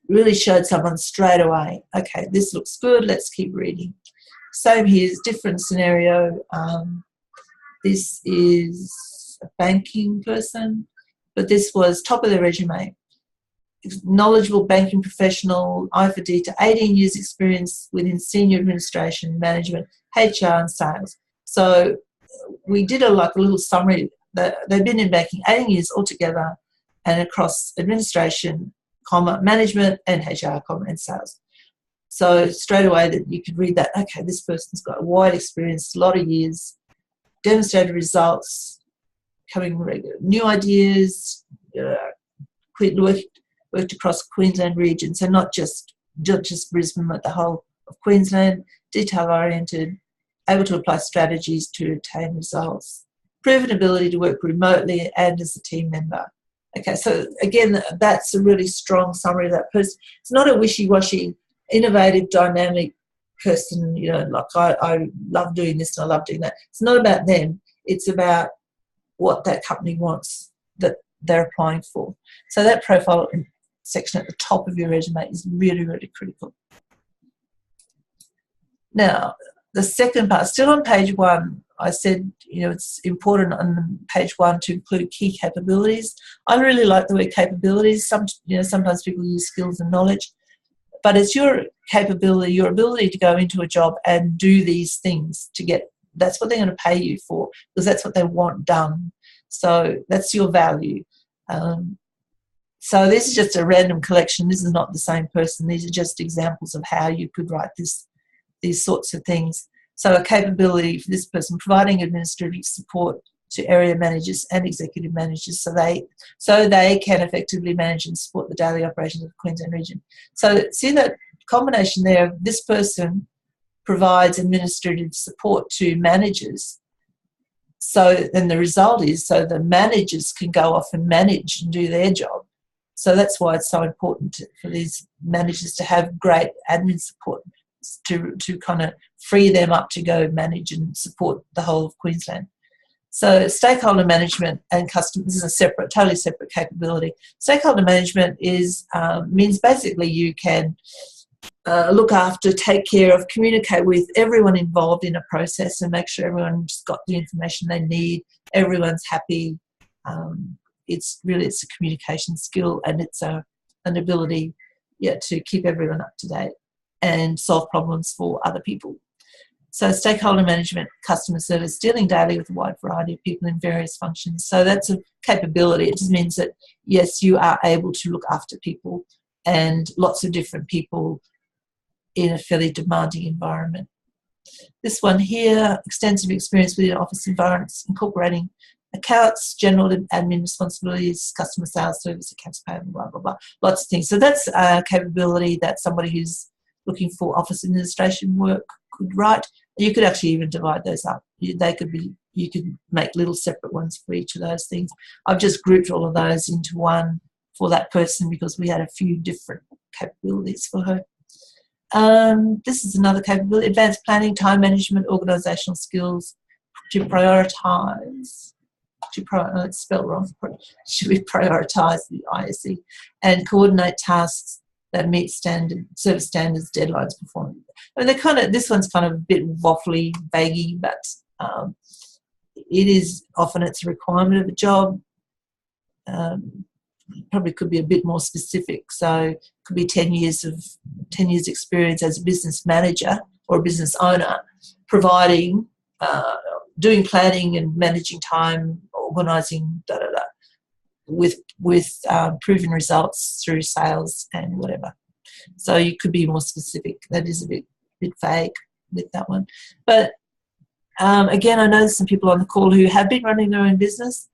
really showed someone straight away, okay, this looks good, let's keep reading. Same here, different scenario. This is a banking person, but this was top of the resume. Knowledgeable banking professional, I for data, 18 years experience within senior administration, management, HR and sales. So we did a little summary. They've been in banking 18 years altogether and across administration, management and HR, and sales. So straight away that you could read that, okay, this person's got a wide experience, a lot of years, demonstrated results, coming regular, new ideas, worked across Queensland region, so not just Brisbane, but the whole of Queensland, detail-oriented, able to apply strategies to attain results, proven ability to work remotely and as a team member. Okay, so again, that's a really strong summary of that person. It's not a wishy-washy, innovative, dynamic person, you know, like I love doing this and I love doing that. It's not about them. It's about what that company wants that they're applying for. So that profile section at the top of your resume is really, really critical. Now, the second part, still on page 1, I said, you know, it's important on page 1 to include key capabilities. I really like the word capabilities. Sometimes people use skills and knowledge, but it's your capability, your ability to go into a job and do these things to get, that's what they're going to pay you for, because that's what they want done. So that's your value. So this is just a random collection. This is not the same person. These are just examples of how you could write these sorts of things. So a capability for this person, providing administrative support to area managers and executive managers so they can effectively manage and support the daily operations of the Queensland region. So see that combination there of this person provides administrative support to managers. So then the result is so the managers can go off and manage and do their job. So that's why it's so important for these managers to have great admin support to kind of free them up to go manage and support the whole of Queensland. So stakeholder management and customers is a totally separate capability. Stakeholder management means basically you can look after, take care of, communicate with everyone involved in a process and make sure everyone's got the information they need, everyone's happy. It's a communication skill and it's an ability to keep everyone up to date and solve problems for other people. So stakeholder management, customer service, dealing daily with a wide variety of people in various functions. So that's a capability. It just means that, yes, you are able to look after people and lots of different people in a fairly demanding environment. This one here, extensive experience within office environments, incorporating accounts, general admin responsibilities, customer sales, service, accounts payable, blah, blah, blah, lots of things. So that's a capability that somebody who's looking for office administration work could write. You could actually even divide those up. They could be, you could make little separate ones for each of those things. I've just grouped all of those into one for that person because we had a few different capabilities for her. This is another capability: advanced planning, time management, organisational skills to prioritise. It's spelled wrong. Should we prioritise the ISE and coordinate tasks that meet service standards, deadlines, performance. I mean, this one's kind of a bit waffly, vaguey, but it is often it's a requirement of a job. Probably could be a bit more specific. So it could be 10 years experience as a business manager or a business owner, providing, doing planning and managing time, organising, with proven results through sales and whatever. So you could be more specific. That is a bit vague with that one. But again, I know there's some people on the call who have been running their own business.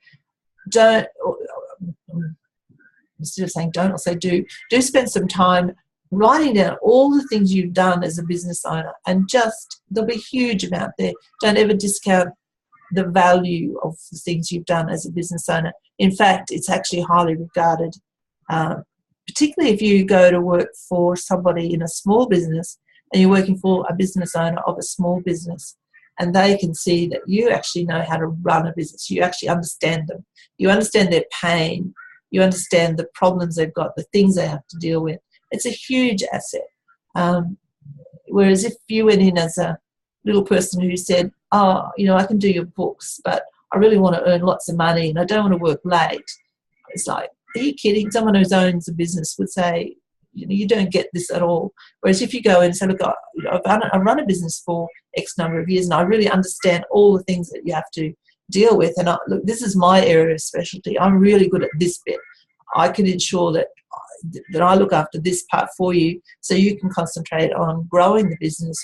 Instead of saying don't, I'll say do spend some time writing down all the things you've done as a business owner, and just, there'll be a huge amount there. Don't ever discount the value of the things you've done as a business owner. In fact, it's actually highly regarded, particularly if you go to work for somebody in a small business and you're working for a business owner of a small business, and they can see that you actually know how to run a business. You actually understand them. You understand their pain. You understand the problems they've got, the things they have to deal with. It's a huge asset. Whereas if you went in as a little person who said, oh, I can do your books, but I really want to earn lots of money and I don't want to work late. It's like, are you kidding? Someone who owns a business would say, you don't get this at all. Whereas if you go in and say, look, I've run a business for X number of years and I really understand all the things that you have to deal with, and look, this is my area of specialty. I'm really good at this bit. I can ensure that I look after this part for you, so you can concentrate on growing the business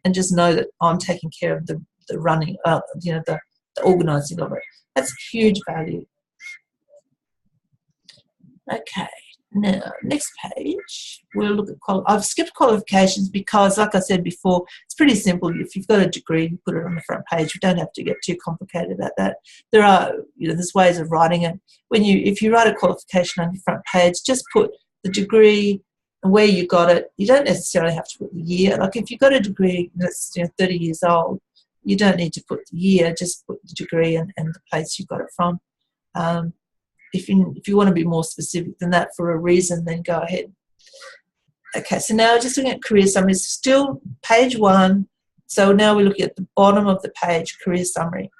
and just know that I'm taking care of the running, the organising of it. That's huge value. Okay. Now, next page, we'll look at I've skipped qualifications because, like I said before, it's pretty simple. If you've got a degree, you put it on the front page. We don't have to get too complicated about that. There are, there's ways of writing it. If you write a qualification on your front page, just put the degree and where you got it. You don't necessarily have to put the year. Like if you've got a degree that's 30 years old, you don't need to put the year. Just put the degree and the place you got it from. If you want to be more specific than that for a reason, then go ahead. Okay, so now just looking at career summaries, still page 1. So now we're looking at the bottom of the page, career summary.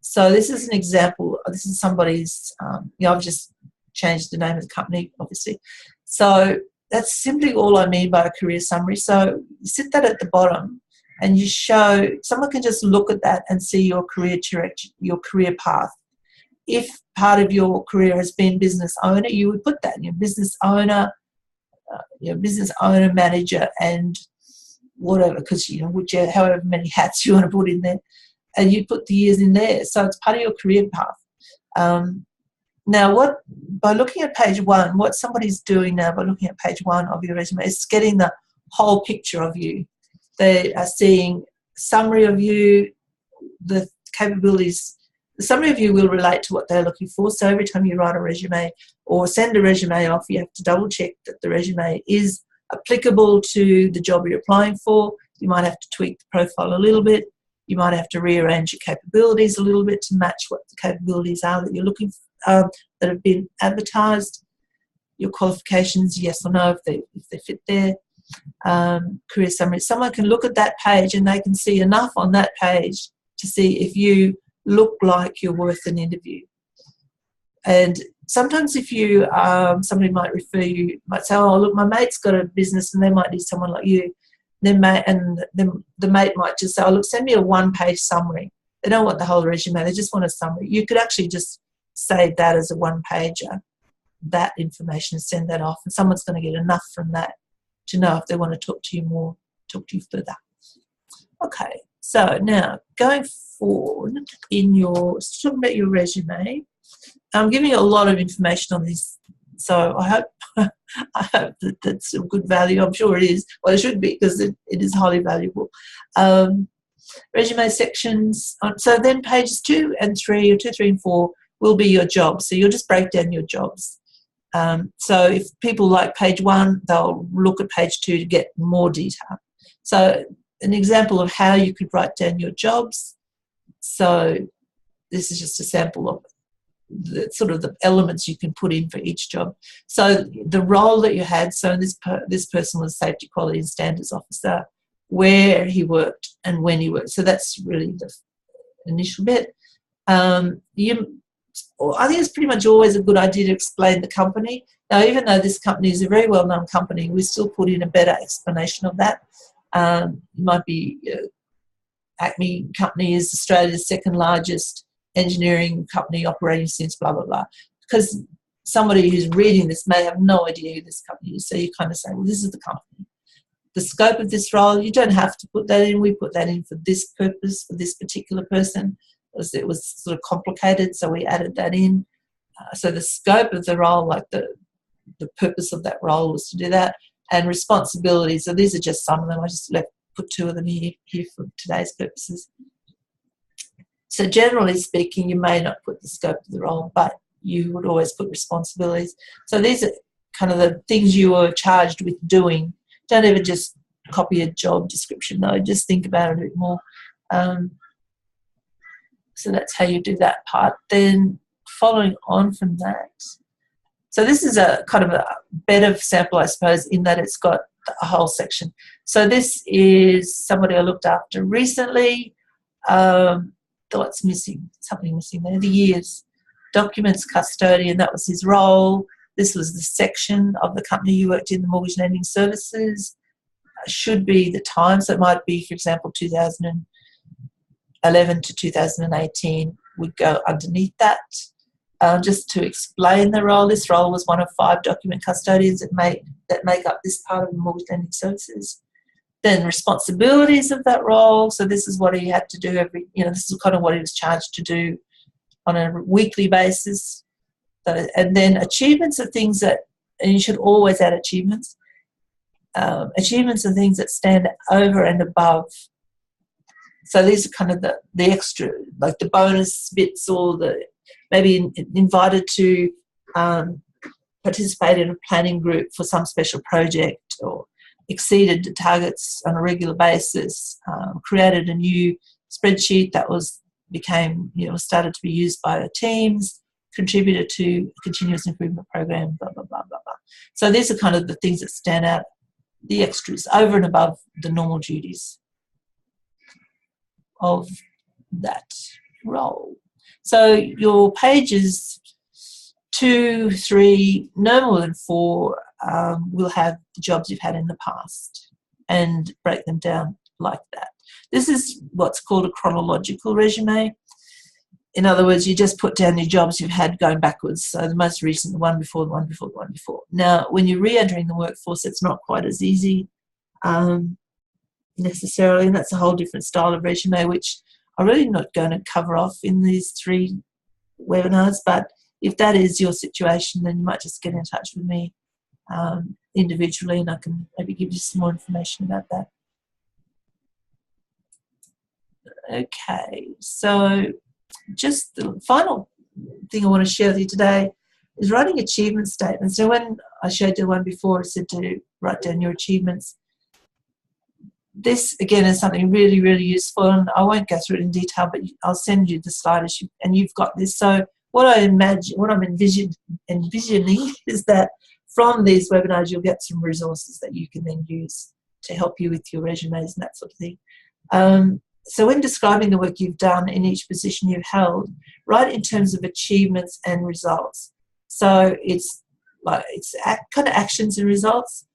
So this is an example. This is somebody's, I've just changed the name of the company, obviously. So that's simply all I mean by a career summary. So you sit that at the bottom and you show, someone can just look at that and see your career your career path. If part of your career has been business owner, you would put that in your business owner, manager, and whatever, because however many hats you want to put in there, and you put the years in there. So it's part of your career path. Now, by looking at page 1, what somebody's doing now by looking at page 1 of your resume is getting the whole picture of you. They are seeing summary of you, the capabilities. The summary of you will relate to what they're looking for. So every time you write a resume or send a resume off, you have to double check that the resume is applicable to the job you're applying for. You might have to tweak the profile a little bit. You might have to rearrange your capabilities a little bit to match what the capabilities are that you're looking for, that have been advertised. Your qualifications, yes or no, if they fit there. Career summary. Someone can look at that page and they can see enough on that page to see if you look like you're worth an interview. And sometimes if you, somebody might refer you, might say, oh, look, my mate's got a business and they might need someone like you. Then the mate might just say, oh, look, send me a one-page summary. They don't want the whole resume. They just want a summary. You could actually just save that as a one-pager, that information, send that off, and someone's going to get enough from that to know if they want to talk to you more, talk to you further. Okay, so now going forward in your, talking about your resume, I'm giving you a lot of information on this, so I hope I hope that that's of good value. I'm sure it is. Well, it should be, because it is highly valuable. Resume sections. So then pages 2 and 3, or 2, 3, and 4 will be your jobs. So you'll just break down your jobs. So if people like page 1, they'll look at page 2 to get more detail. So an example of how you could write down your jobs. So this is just a sample of the sort of the elements you can put in for each job. So the role that you had, so this person was safety, quality and standards officer, where he worked and when he worked. So that's really the initial bit. I think it's pretty much always a good idea to explain the company. Now, even though this company is a very well-known company, we still put in a better explanation of that. It might be Acme Company is Australia's second largest engineering company operating since blah, blah, blah. Because somebody who's reading this may have no idea who this company is. So you kind of say, well, this is the company. The scope of this role, you don't have to put that in. We put that in for this purpose, for this particular person, because it was sort of complicated, so we added that in. So the scope of the role, like the purpose of that role was to do that. And responsibilities, so these are just some of them. I just put 2 of them here for today's purposes. So generally speaking, you may not put the scope of the role, but you would always put responsibilities. So these are kind of the things you are charged with doing. Don't ever just copy a job description, though. Just think about it a bit more. So that's how you do that part. Then following on from that, so this is a kind of a better sample, I suppose, in that it's got a whole section. So this is somebody I looked after recently. What's missing? Something missing there. The years. Documents custodian, that was his role. This was the section of the company you worked in, the mortgage lending services. Should be the time. So it might be, for example, 2011 to 2018 would go underneath that. Just to explain the role, this role was one of 5 document custodians that make up this part of the mortgage lending services. Then responsibilities of that role. So this is what he had to do this is kind of what he was charged to do on a weekly basis. So, and then achievements are things that, and you should always add achievements. Achievements are things that stand over and above. So these are kind of the extra, like the bonus bits, or the maybe invited to participate in a planning group for some special project, or exceeded the targets on a regular basis, created a new spreadsheet that became started to be used by the teams, contributed to a continuous improvement program, blah, blah, blah, blah, blah. So these are kind of the things that stand out, the extras, over and above the normal duties of that role. So your pages 2, 3, no more than 4 will have the jobs you've had in the past, and break them down like that. This is what's called a chronological resume. In other words, you just put down your jobs you've had going backwards. So the most recent, the one before, the one before, the one before. Now, when you're re-entering the workforce, it's not quite as easy necessarily, and that's a whole different style of resume, which I'm really not going to cover off in these 3 webinars. But if that is your situation, then you might just get in touch with me individually, and I can maybe give you some more information about that. Okay, so just the final thing I want to share with you today is writing achievement statements. So when I showed you the one before, I said to write down your achievements. This, again, is something really, really useful, and I won't go through it in detail, but I'll send you the slide, and you've got this. So what I'm envisioning is that from these webinars, you'll get some resources that you can then use to help you with your resumes and that sort of thing. So when describing the work you've done in each position you've held, write in terms of achievements and results. So it's kind of actions and results.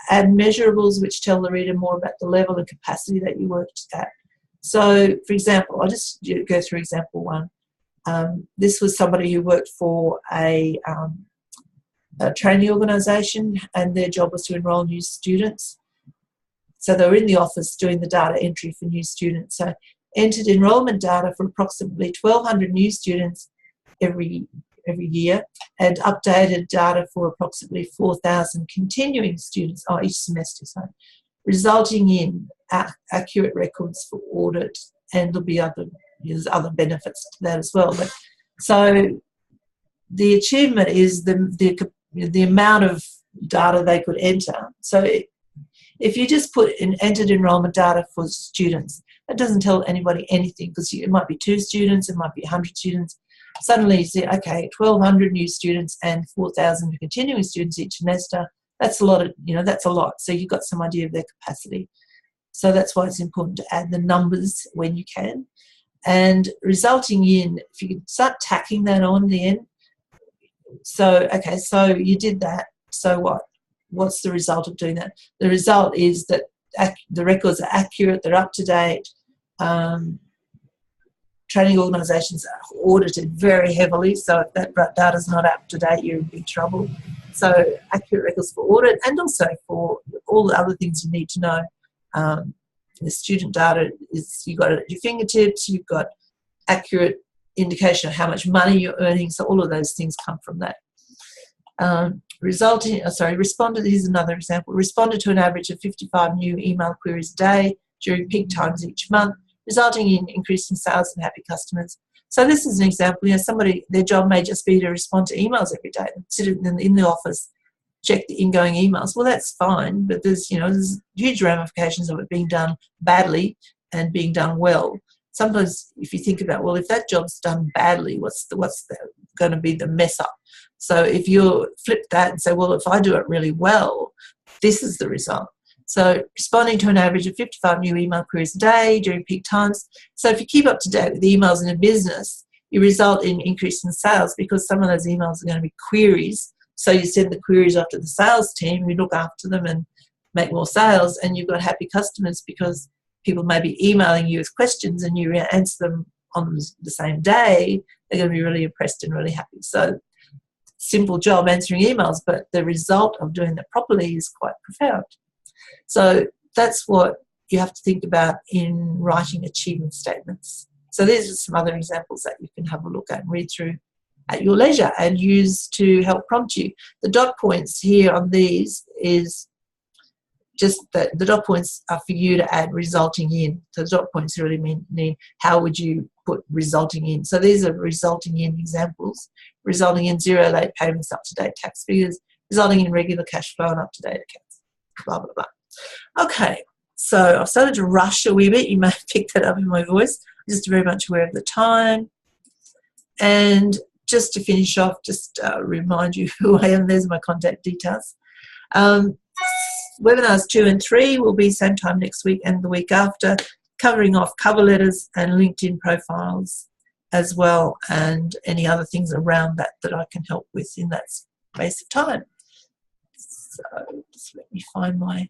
Add measurables which tell the reader more about the level and capacity that you worked at. So, for example, I'll just go through example one. This was somebody who worked for a training organisation, and their job was to enrol new students. So they were in the office doing the data entry for new students. So entered enrolment data for approximately 1,200 new students every year, and updated data for approximately 4,000 continuing students each semester, so resulting in accurate records for audit, and there'll be there's other benefits to that as well. But so the achievement is the amount of data they could enter. So if you just put in entered enrolment data for students, that doesn't tell anybody anything, because it might be 2 students, it might be 100 students. Suddenly you say, okay, 1,200 new students and 4,000 continuing students each semester. That's a lot that's a lot. So you've got some idea of their capacity. So that's why it's important to add the numbers when you can. And resulting in, if you can start tacking that on the end. So, okay, so you did that. So what? What's the result of doing that? The result is that the records are accurate, they're up to date. Training organisations are audited very heavily, so if that data's not up to date, you're in big trouble. So accurate records for audit, and also for all the other things you need to know. The student data you've got it at your fingertips, you've got accurate indication of how much money you're earning, so all of those things come from that. Responded, here's another example, responded to an average of 55 new email queries a day during peak times each month, resulting in increase in sales and happy customers. So this is an example, somebody, their job may just be to respond to emails every day, sit in the office, check the ingoing emails. Well, that's fine, but there's huge ramifications of it being done badly and being done well. Sometimes if you think about, well, if that job's done badly, what's going to be the mess up? So if you flip that and say, well, if I do it really well, this is the result. So responding to an average of 55 new email queries a day during peak times. So if you keep up to date with the emails in a business, you result in increase in sales, because some of those emails are going to be queries. So you send the queries off to the sales team, you look after them and make more sales, and you've got happy customers because people may be emailing you with questions and you answer them on the same day. They're going to be really impressed and really happy. So simple job answering emails, but the result of doing that properly is quite profound. So that's what you have to think about in writing achievement statements. So these are some other examples that you can have a look at and read through at your leisure and use to help prompt you. The dot points here on these is just that the dot points are for you to add resulting in. So the dot points really mean how would you put resulting in. So these are resulting in examples. Resulting in 0 late payments, up-to-date tax figures, resulting in regular cash flow and up-to-date accounts, blah, blah, blah. Okay, so I've started to rush a wee bit. You may have picked that up in my voice. I'm just very much aware of the time. And just to finish off, just remind you who I am. There's my contact details. Webinars 2 and 3 will be same time next week and the week after, covering off cover letters and LinkedIn profiles as well, and any other things around that I can help with in that space of time. So just let me find my